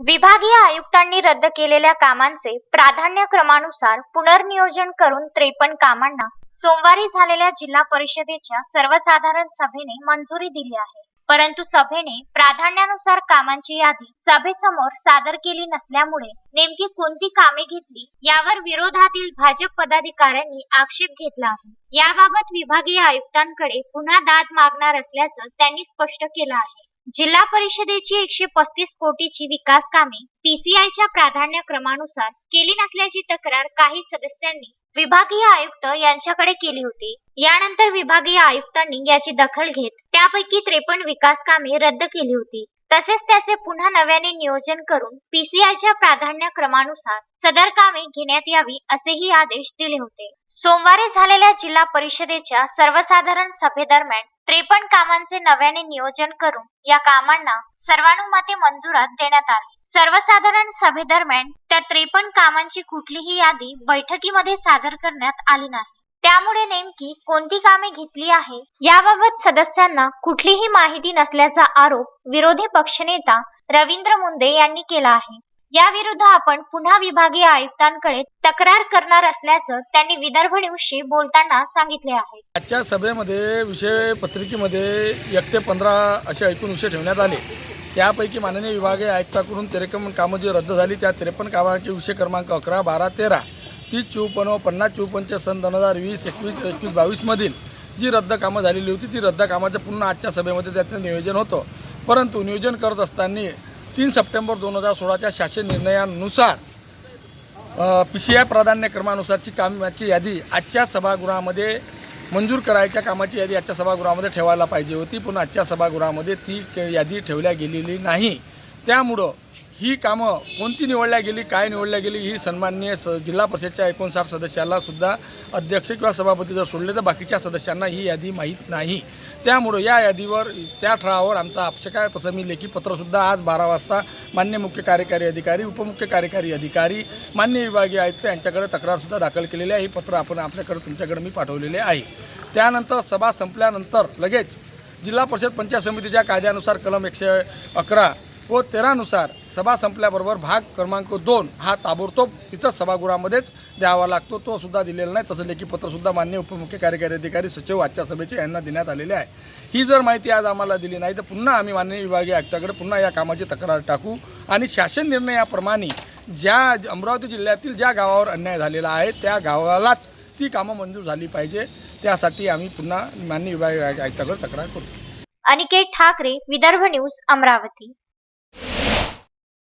विभागीय आयुक्तांनी रद्द केलेल्या कामांचे प्राधान्यक्रमानुसार पुनर्नियोजन करून 53 कामांना सोमवारी झालेल्या जिल्हा परिषदेच्या सर्वसाधारण सभेने मंजुरी दिली आहे. परंतु सभेने प्राधान्यानुसार कामांची यादी सभेसमोर सादर केली नसल्यामुळे नेमकी कोणती कामे घेतली यावर विरोधातील भाजप पदाधिकाऱ्यांनी आक्षेप घेतला आहे. याबाबत विभागीय आयुक्तांकडे पुन्हा दाद मागणार असल्याचं त्यांनी स्पष्ट केलं आहे. जिल्हा परिषदेची 135 कोटीची विकास कामे पीसीआयच्या प्राधान्यक्रमानुसार केली नसल्याची तक्रार काही सदस्यांनी विभागीय आयुक्त यांच्याकडे केली होती. यानंतर विभागीय आयुक्तांनी याची दखल घेत त्यापैकी 53 विकास कामे रद्द केली होती. तसेच त्याचे पुन्हा नव्याने नियोजन करून पीसीआयच्या प्राधान्यक्रमानुसार सदर कामे घेण्यात यावी असेही आदेश दिले होते. सोमवारी झालेल्या जिल्हा परिषदेच्या सर्वसाधारण सभेदरम्यान 53 कामांचे नव्याने नियोजन करून या कामांना सर्वानुमते मंजुरात देण्यात आली. सर्वसाधारण सभेदरम्यान त्या 53 कामांची कुठलीही यादी बैठकीमध्ये सादर करण्यात आली नाही. त्यामुळे नेमकी कोणती कामे घेतली आहे याबाबत सदस्यांना कुठलीही माहिती नसल्याचा आरोप विरोधी पक्षनेता रवींद्र मुंदे यांनी केला आहे. याविरुद्ध आपण पुन्हा विभागीय आयुक्तांकडे तक्रार करणार असल्याचं त्यांनी विदर्भ न्यूजशी बोलताना सांगितले आहे. आजच्या सभेमध्ये विषय पत्रिकेमध्ये 1 ते 15 असे एकूण विषय ठेवण्यात आले. त्यापैकी माननीय विभागीय आयुक्ताकडून 53 कामं जी रद्द झाली त्या 53 कामांचे विषय क्रमांक 11, 12, 13, 30, 54, 50, 54 सन 2020, 21, 22 मधील जी रद्द कामं झालेली होती ती रद्द कामाचं पुन्हा आजच्या सभेमध्ये त्याचं नियोजन होतं. परंतु नियोजन करत असताना 3 सप्टेंबर 2016च्या शासन निर्णयानुसार पीसीआय प्राधान्यक्रमानुसारची कामाची यादी आजच्या सभागृहामध्ये मंजूर करायच्या कामाची यादी आजच्या सभागृहामध्ये ठेवायला पाहिजे होती. पण आजच्या सभागृहामध्ये ती यादी ठेवल्या गेलेली नाही. त्यामुळं ही कामं कोणती निवडल्या गेली, काय निवडल्या गेली ही सन्माननीय जिल्हा परिषदच्या 59 सदस्याला सुद्धा अध्यक्ष किंवा सभापती जर सोडले तर बाकीच्या सदस्यांना ही यादी माहीत नाही. त्यामुळं या यादीवर त्या ठरावावर आमचा आक्षेप आहे. तसं मी लेखी पत्रसुद्धा आज 12 वाजता मान्य मुख्य कार्यकारी अधिकारी, उपमुख्य कार्यकारी अधिकारी, मान्य विभागीय आयुक्त यांच्याकडे तक्रारसुद्धा दाखल केलेली आहे. हे पत्र आपण आपल्याकडे तुमच्याकडे मी पाठवलेले आहे. त्यानंतर सभा संपल्यानंतर लगेच जिल्हा परिषद पंचायत समितीच्या कायद्यानुसार कलम 111 व 13 नुसार सभा संपल्याबरोबर भाग क्रमांक 2 हा ताबडतोब तिथं सभागृहामध्येच द्यावा लागतो. तो सुद्धा दिलेला नाही. तसं लेखी पत्रसुद्धा मान्य उपमुख्य कार्यकारी अधिकारी सचिव आजच्या सभेचे यांना देण्यात आलेले आहे. ही जर माहिती आज आम्हाला दिली नाही तर पुन्हा आम्ही माननीय विभागीय आयुक्ताकडे पुन्हा या कामाची तक्रार टाकू आणि शासन निर्णयाप्रमाणे ज्या अमरावती जिल्ह्यातील ज्या गावावर अन्याय झालेला आहे त्या गावालाच ती कामं मंजूर झाली पाहिजे. त्यासाठी आम्ही पुन्हा माननीय विभागीय आयुक्ताकडे तक्रार करू. अनिकेत ठाकरे, विदर्भ न्यूज, अमरावती.